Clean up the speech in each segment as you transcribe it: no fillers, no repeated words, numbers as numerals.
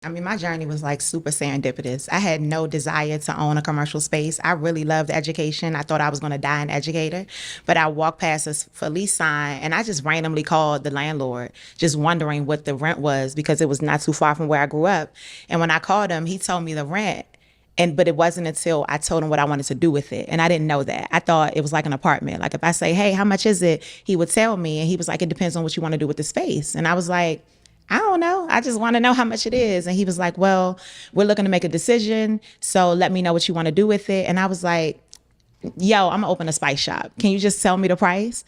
I mean, my journey was like super serendipitous. I had no desire to own a commercial space. I really loved education. I thought I was going to die an educator, but I walked past a for lease sign and I just randomly called the landlord, just wondering what the rent was because it was not too far from where I grew up. And when I called him, he told me the rent. But it wasn't until I told him what I wanted to do with it. And I didn't know that. I thought it was like an apartment. Like if I say, hey, how much is it? He would tell me. And he was like, it depends on what you want to do with the space. And I was like, I don't know. I just want to know how much it is. And he was like, well, we're looking to make a decision. So let me know what you want to do with it. And I was like, yo, I'm gonna open a spice shop. Can you just tell me the price?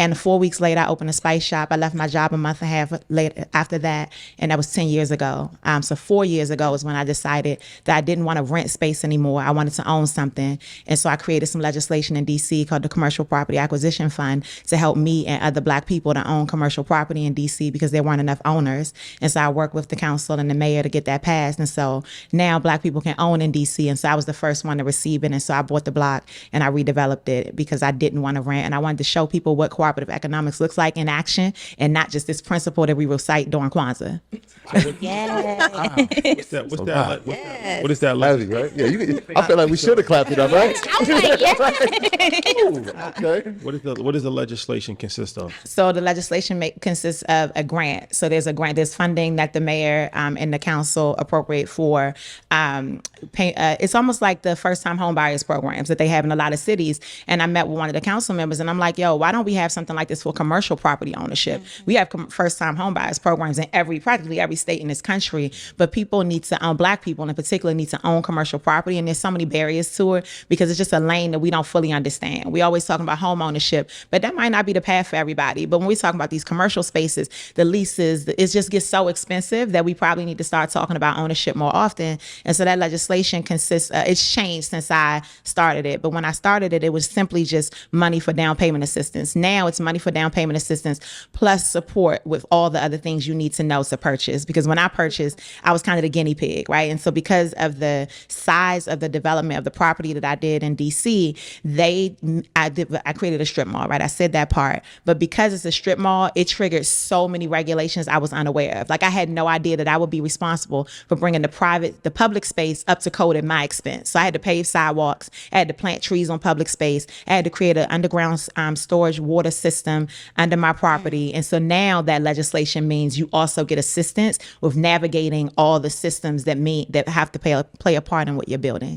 And 4 weeks later, I opened a spice shop. I left my job a month and a half later after that, and that was 10 years ago. So 4 years ago is when I decided that I didn't want to rent space anymore. I wanted to own something. And so I created some legislation in DC called the Commercial Property Acquisition Fund to help me and other Black people to own commercial property in DC because there weren't enough owners. And so I worked with the council and the mayor to get that passed. And so now Black people can own in DC. And so I was the first one to receive it. And so I bought the block and I redeveloped it because I didn't want to rent. And I wanted to show people what cooperative economics looks like in action and not just this principle that we recite during Kwanzaa. Yeah. What is that like? Right? Yeah, I feel like we should have clapped it up, right? I was like, yeah. Okay. What does the legislation consist of? So the legislation consists of a grant. So there's a grant, there's funding that the mayor and the council appropriate for. It's almost like the first time home buyers programs that they have in a lot of cities. And I met with one of the council members and I'm like, yo, why don't we have something like this for commercial property ownership? Mm-hmm. We have first time home buyers programs in practically every state in this country, but people need to own, Black people in particular need to own commercial property. And there's so many barriers to it because it's just a lane that we don't fully understand. We always talking about home ownership, but that might not be the path for everybody. But when we talk about these commercial spaces, the leases, it just gets so expensive that we probably need to start talking about ownership more often. And so that legislation consists, it's changed since I started it. But when I started it, it was simply just money for down payment assistance. Now it's money for down payment assistance plus support with all the other things you need to know to purchase. Because when I purchased, I was kind of the guinea pig, right? And so because of the size of the development of the property that I did in DC, I created a strip mall, right? I said that part. But because it's a strip mall, it triggered so many regulations I was unaware of. Like I had no idea that I would be responsible for bringing the public space up to code at my expense. So I had to pave sidewalks, I had to plant trees on public space, I had to create an underground storage water system under my property. And so now that legislation means you also get assistance with navigating all the systems that have to play a part in what you're building.